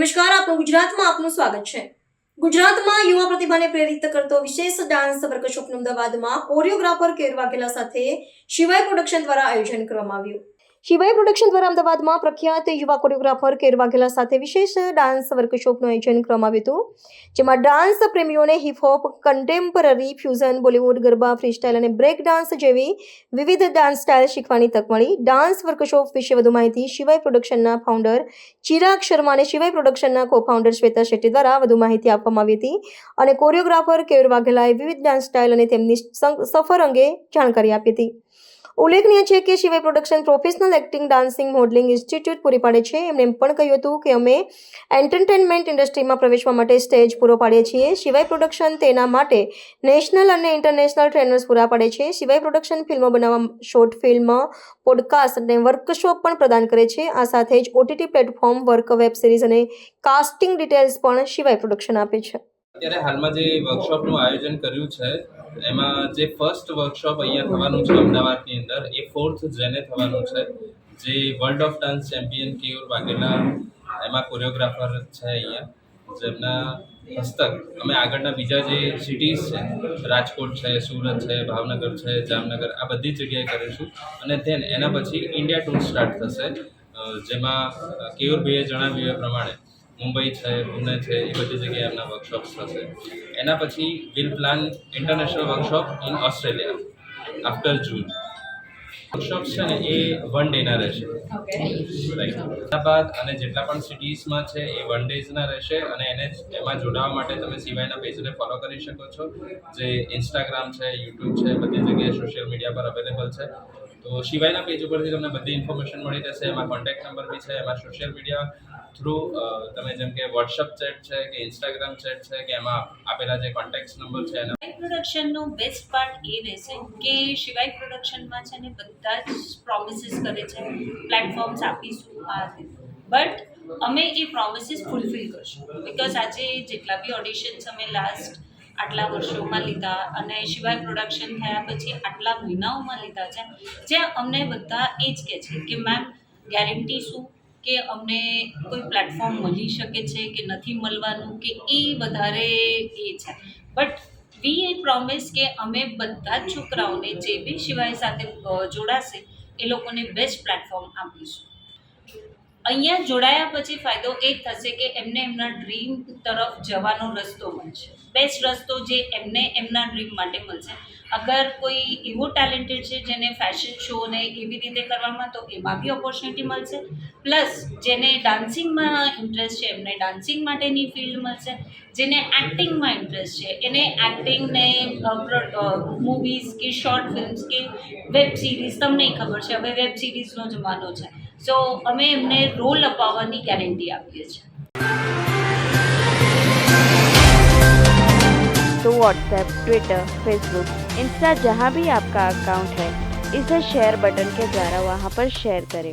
નમસ્કાર, આપનું ગુજરાતમાં આપનું સ્વાગત છે. ગુજરાતમાં યુવા પ્રતિભાને પ્રેરિત કરતો વિશેષ ડાન્સ વર્કશોપનું અમદાવાદમાં કોરિયોગ્રાફર કેયુર વાઘેલા સાથે શિવાય પ્રોડક્શન દ્વારા આયોજન કરવામાં આવ્યું. શિવાય પ્રોડક્શન દ્વારા અમદાવાદમાં પ્રખ્યાત યુવા કોરિયોગ્રાફર કેયુર વાઘેલા સાથે વિશેષ ડાન્સ વર્કશોપનું આયોજન કરવામાં આવ્યું હતું, જેમાં ડાન્સ પ્રેમીઓને hip hop, contemporary, fusion, Bollywood, Garba, freestyle અને બ્રેક ડાન્સ જેવી વિવિધ ડાન્સ સ્ટાઇલ શીખવાની તક મળી. ડાન્સ વર્કશોપ વિશે વધુ માહિતી શિવાય પ્રોડક્શનના ફાઉન્ડર ચિરાગ શર્મા અને શિવાય પ્રોડક્શનના કો-ફાઉન્ડર શ્વેતા શેટ્ટી દ્વારા વધુ માહિતી આપવામાં આવી હતી અને કોરિયોગ્રાફર કેયુર વાઘેલાએ વિવિધ ડાન્સ સ્ટાઇલ અને તેમની સફર અંગે જાણકારી આપી હતી. ઉલ્લેખનીય છે કે Shivay production professional acting, dancing, modelling institute પૂરી પાડે છે. એમણે એમ પણ કહ્યું હતું કે અમે એન્ટરટેનમેન્ટ ઇન્ડસ્ટ્રીમાં પ્રવેશવા માટે સ્ટેજ પૂરો પાડીએ છીએ. શિવાય પ્રોડક્શન તેના માટે નેશનલ અને ઇન્ટરનેશનલ ટ્રેનર્સ પૂરા પાડે છે. શિવાય પ્રોડક્શન ફિલ્મો બનાવવા, શોર્ટ ફિલ્મ, પોડકાસ્ટ અને વર્કશોપ પણ પ્રદાન કરે છે. આ સાથે જ OTT platform, work, web series અને કાસ્ટિંગ ડિટેલ્સ પણ શિવાય પ્રોડક્શન આપે છે. અત્યારે હાલમાં જે વર્કશોપનું આયોજન કર્યું છે એમાં જે ફર્સ્ટ વર્કશોપ અહીંયા થવાનું છે અમદાવાદની અંદર, એ 4th જેને થવાનું છે. જે world of dance champion Keyur Vaghela એમાં કોરિયોગ્રાફર છે અહીંયા, જેમના હસ્તક અમે આગળના બીજા જે સિટીઝ છે, રાજકોટ છે, સુરત છે, ભાવનગર છે, જામનગર, આ બધી જ જગ્યાએ કરીશું. અને ધેન એના પછી ઇન્ડિયા ટૂર સ્ટાર્ટ થશે, જેમાં કેયુરભાઈએ જણાવ્યું એ પ્રમાણે મુંબઈ છે, પુણે છે, એ બધી જગ્યાએ એમના વર્કશોપ્સ થશે. એના પછી will plan international workshop in Australia after June. Workshops છે ને એ 1 ડેના રહેશે, રાઈટ. અમદાવાદ અને જેટલા પણ સિટીઝમાં છે એ 1 ડેઝના રહેશે. અને એમાં જોડાવા માટે તમે સિવાયના પેજને ફોલો કરી શકો છો, જે ઇન્સ્ટાગ્રામ છે, યુટ્યુબ છે, બધી જગ્યાએ સોશિયલ મીડિયા પર અવેલેબલ છે. તો સિવાયના પેજ ઉપરથી તમને બધી ઇન્ફોર્મેશન મળી રહેશે. એમાં કોન્ટેક્ટ નંબર બી છે, એમાં સોશિયલ મીડિયા થ્રુ તમે જેમ કે વોટ્સઅપ ચેટ છે કે ઇન્સ્ટાગ્રામ ચેટ છે કે એમાં આપેલા જે કોન્ટેક્ટ નંબર છે એના. શિવાય પ્રોડક્શનનો બેસ્ટ પાર્ટ એ રહેશે કે શિવાય પ્રોડક્શનમાં છે ને બધા જ પ્રોમિસીસ કરે છે, પ્લેટફોર્મ્સ આપીશું આ બટ અમે એ પ્રોમિસીસ ફૂલફિલ કરશું. બિકોઝ આજે જેટલા બી ઓડિશન્સ અમે લાસ્ટ આટલા વર્ષોમાં લીધા અને શિવાય પ્રોડક્શન થયા પછી આટલા મહિનાઓમાં લીધા છે, જે અમને બધા એ જ કહે છે કે મેમ ગેરંટી શું કે અમને કોઈ પ્લેટફોર્મ મળી શકે છે કે નથી મળવાનું, કે એ વધારે એ છે. બટ વી એ પ્રોમિસ કે અમે બધા જ છોકરાઓને જે બી શિવાય સાથે જોડાશે એ લોકોને બેસ્ટ પ્લેટફોર્મ આપીશું. અહીંયા જોડાયા પછી ફાયદો એ જ થશે કે એમને એમના ડ્રીમ તરફ જવાનો રસ્તો મળશે, બેસ્ટ રસ્તો જે એમને એમના ડ્રીમ માટે મળશે. અગર કોઈ એવો ટેલેન્ટેડ છે જેને ફેશન શો ને એવી રીતે કરવામાં, તો એમાં બી ઓપોર્ચ્યુનિટી મળશે. પ્લસ જેને ડાન્સિંગમાં ઇન્ટરેસ્ટ છે એમને ડાન્સિંગ માટેની ફિલ્ડ મળશે. જેને એક્ટિંગમાં ઇન્ટરેસ્ટ છે એને એક્ટિંગ ને મૂવીઝ કે શોર્ટ ફિલ્મ્સ કે વેબ સિરીઝ, તમને ખબર છે હવે વેબ સિરીઝનો જમાનો છે, સો અમે એમને રોલ અપાવવાની ગેરંટી આપીએ છીએ. तो व्हाट्सएप, ट्विटर, फेसबुक, इंस्टा जहाँ भी आपका अकाउंट है, इसे शेयर बटन के द्वारा वहाँ पर शेयर करें.